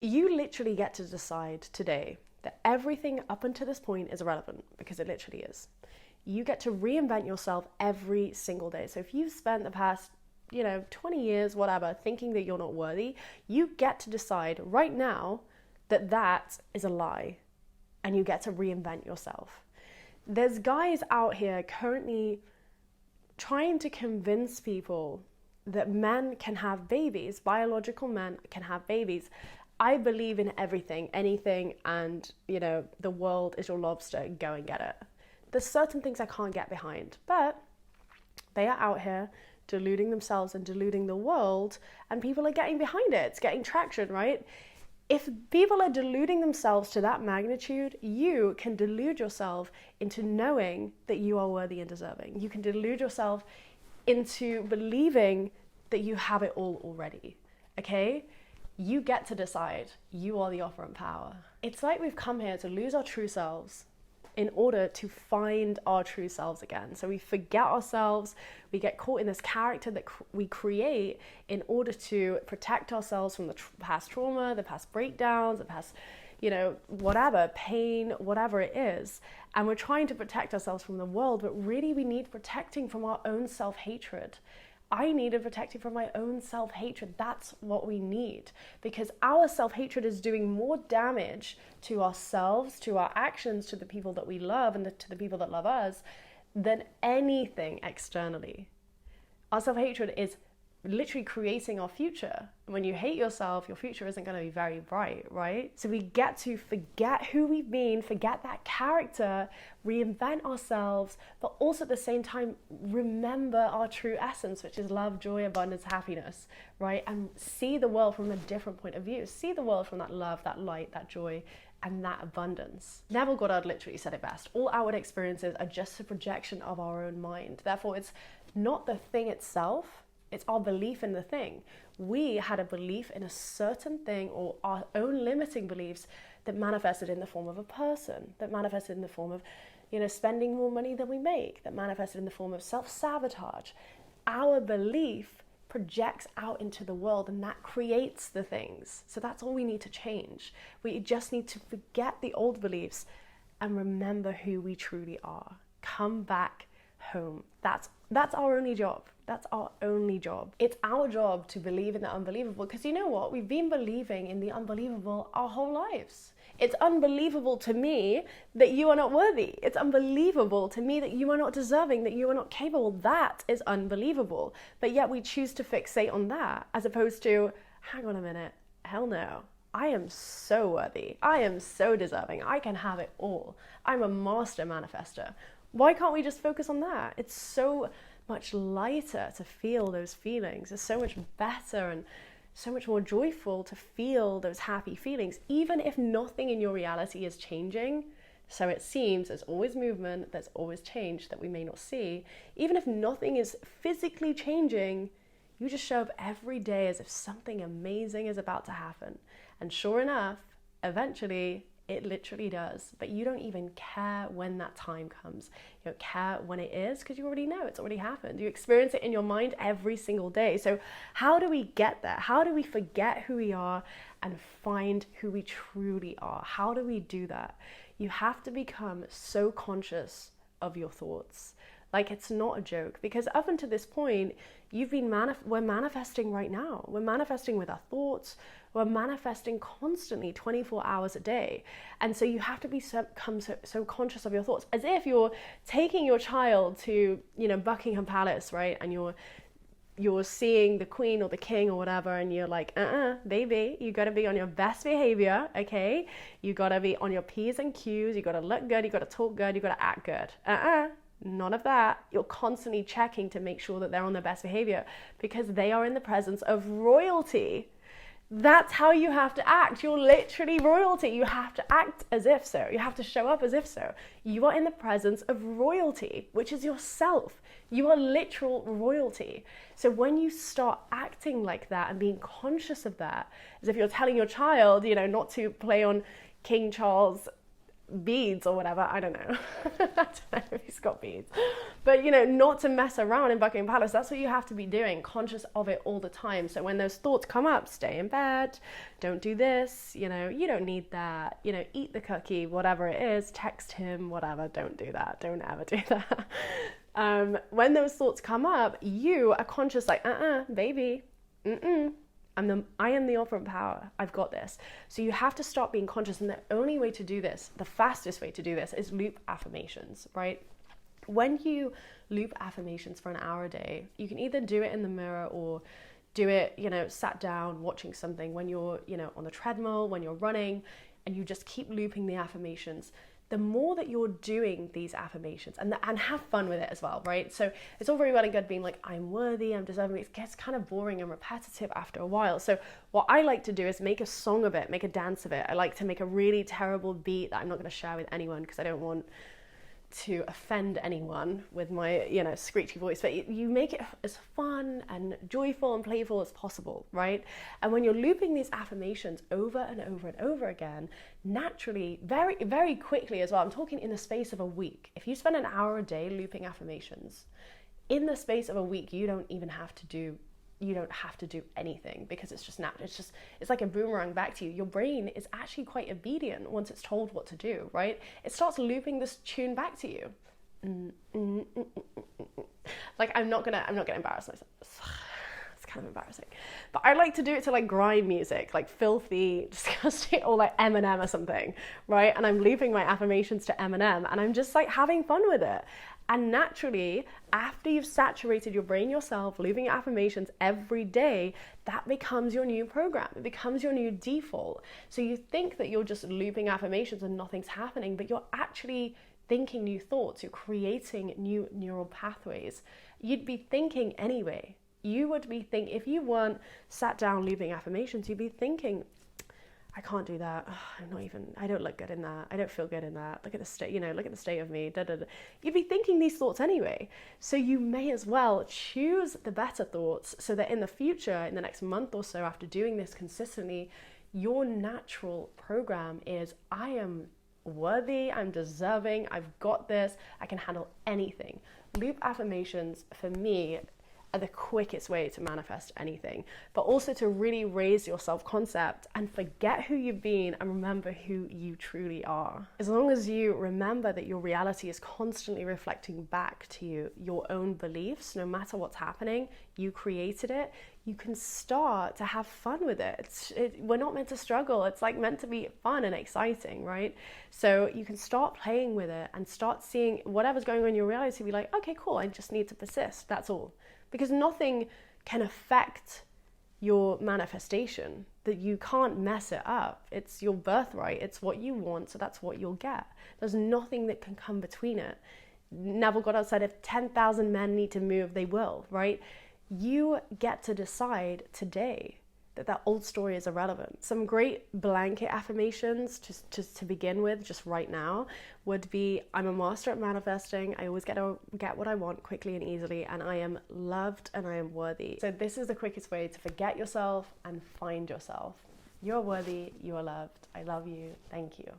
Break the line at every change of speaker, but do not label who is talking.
You literally get to decide today that everything up until this point is irrelevant, because it literally is. You get to reinvent yourself every single day. So if you've spent the past 20 years, whatever, thinking that you're not worthy, you get to decide right now that that is a lie, and you get to reinvent yourself. There's guys out here currently trying to convince people that men can have babies, biological men can have babies. I believe in everything, anything, and the world is your lobster, go and get it. There's certain things I can't get behind, but they are out here deluding themselves and deluding the world, and people are getting behind it. It's getting traction, right? If people are deluding themselves to that magnitude, you can delude yourself into knowing that you are worthy and deserving. You can delude yourself into believing that you have it all already, okay? You get to decide. You are the operant power. It's like we've come here to lose our true selves in order to find our true selves again. So we forget ourselves, we get caught in this character that we create in order to protect ourselves from the past trauma, the past breakdowns, the past, whatever, pain, whatever it is. And we're trying to protect ourselves from the world, but really we need protecting from our own self-hatred. I needed protecting from my own self-hatred. That's what we need, because our self-hatred is doing more damage to ourselves, to our actions, to the people that we love, and to the people that love us, than anything externally. Our self-hatred is literally creating our future. When you hate yourself, your future isn't going to be very bright, right? So we get to forget who we've been, forget that character, reinvent ourselves, but also at the same time remember our true essence, which is love, joy, abundance, happiness, right? And see the world from a different point of view. See the world from that love, that light, that joy, and that abundance. Neville Goddard literally said it best. All outward experiences are just a projection of our own mind. Therefore, it's not the thing itself, it's our belief in the thing. We had a belief in a certain thing, or our own limiting beliefs, that manifested in the form of a person, that manifested in the form of, spending more money than we make, that manifested in the form of self-sabotage. Our belief projects out into the world, and that creates the things. So that's all we need to change. We just need to forget the old beliefs and remember who we truly are. Come back home. That's our only job. That's our only job. It's our job to believe in the unbelievable, because you know what? We've been believing in the unbelievable our whole lives. It's unbelievable to me that you are not worthy. It's unbelievable to me that you are not deserving, that you are not capable. That is unbelievable. But yet we choose to fixate on that, as opposed to, hang on a minute, hell no. I am so worthy. I am so deserving. I can have it all. I'm a master manifester. Why can't we just focus on that? It's so much lighter to feel those feelings. It's so much better and so much more joyful to feel those happy feelings, even if nothing in your reality is changing. So it seems there's always movement, there's always change that we may not see. Even if nothing is physically changing, you just show up every day as if something amazing is about to happen. And sure enough, eventually, it literally does, but you don't even care when that time comes. You don't care when it is, because you already know it's already happened. You experience it in your mind every single day. So how do we get there? How do we forget who we are and find who we truly are? How do we do that? You have to become so conscious of your thoughts. Like, it's not a joke, because up until this point, we're manifesting right now. We're manifesting with our thoughts. We're manifesting constantly 24 hours a day. And so you have to become so conscious of your thoughts, as if you're taking your child to, Buckingham Palace, right? And you're seeing the queen or the king or whatever, and you're like, baby, you got to be on your best behavior, okay? You got to be on your P's and Q's. You got to look good. You got to talk good. You got to act good. None of that. You're constantly checking to make sure that they're on their best behavior, because they are in the presence of royalty. That's how you have to act. You're literally royalty. You have to act as if so. You have to show up as if so. You are in the presence of royalty, which is yourself. You are literal royalty. So when you start acting like that and being conscious of that, as if you're telling your child, not to play on King Charles beads or whatever. I don't know. I don't know if he's got beads. But, you know, not to mess around in Buckingham Palace. That's what you have to be doing, conscious of it all the time. So when those thoughts come up, stay in bed, don't do this, you know, you don't need that, you know, eat the cookie, whatever it is, text him, whatever, don't do that. Don't ever do that. When those thoughts come up, you are conscious like, baby, I am the ultimate power. I've got this. So you have to stop being conscious. And the only way to do this, the fastest way to do this, is loop affirmations, right? When you loop affirmations for an hour a day, you can either do it in the mirror or do it, you know, sat down watching something when you're, you know, on the treadmill, when you're running, and you just keep looping the affirmations. The more that you're doing these affirmations and have fun with it as well, right? So it's all very well and good being like, I'm worthy, I'm deserving. It gets kind of boring and repetitive after a while. So what I like to do is make a song of it, make a dance of it. I like to make a really terrible beat that I'm not going to share with anyone because I don't want to offend anyone with my, you know, screechy voice, but you make it as fun and joyful and playful as possible, right? And when you're looping these affirmations over and over and over again, naturally, very, very quickly as well, I'm talking in the space of a week. If you spend an hour a day looping affirmations, in the space of a week, you don't have to do anything because it's just natural. It's like a boomerang back to you. Your brain is actually quite obedient once it's told what to do, right? It starts looping this tune back to you. Like I'm not gonna embarrass myself. It's kind of embarrassing, but I like to do it to like grime music, like filthy, disgusting, or like Eminem or something, right? And I'm looping my affirmations to Eminem, and I'm just like having fun with it. And naturally, after you've saturated your brain yourself, looping affirmations every day, that becomes your new program. It becomes your new default. So you think that you're just looping affirmations and nothing's happening, but you're actually thinking new thoughts. You're creating new neural pathways. You'd be thinking anyway. You would be thinking, if you weren't sat down looping affirmations, you'd be thinking, I can't do that. I don't look good in that. I don't feel good in that. Look at the state, look at the state of me. You'd be thinking these thoughts anyway. So you may as well choose the better thoughts so that in the future, in the next month or so after doing this consistently, your natural program is, I am worthy, I'm deserving, I've got this, I can handle anything. Loop affirmations for me are the quickest way to manifest anything, but also to really raise your self-concept and forget who you've been and remember who you truly are. As long as you remember that your reality is constantly reflecting back to you, your own beliefs, no matter what's happening, you created it, you can start to have fun with it. We're not meant to struggle. It's like meant to be fun and exciting, right? So you can start playing with it and start seeing whatever's going on in your reality, be like, okay, cool, I just need to persist, that's all. Because nothing can affect your manifestation, that you can't mess it up. It's your birthright. It's what you want, so that's what you'll get. There's nothing that can come between it. Neville Goddard said, if 10,000 men need to move, they will, right? You get to decide today that old story is irrelevant. Some great blanket affirmations just to begin with, just right now, would be, I'm a master at manifesting. I always get what I want quickly and easily, and I am loved and I am worthy. So this is the quickest way to forget yourself and find yourself. You're worthy, you are loved. I love you. Thank you.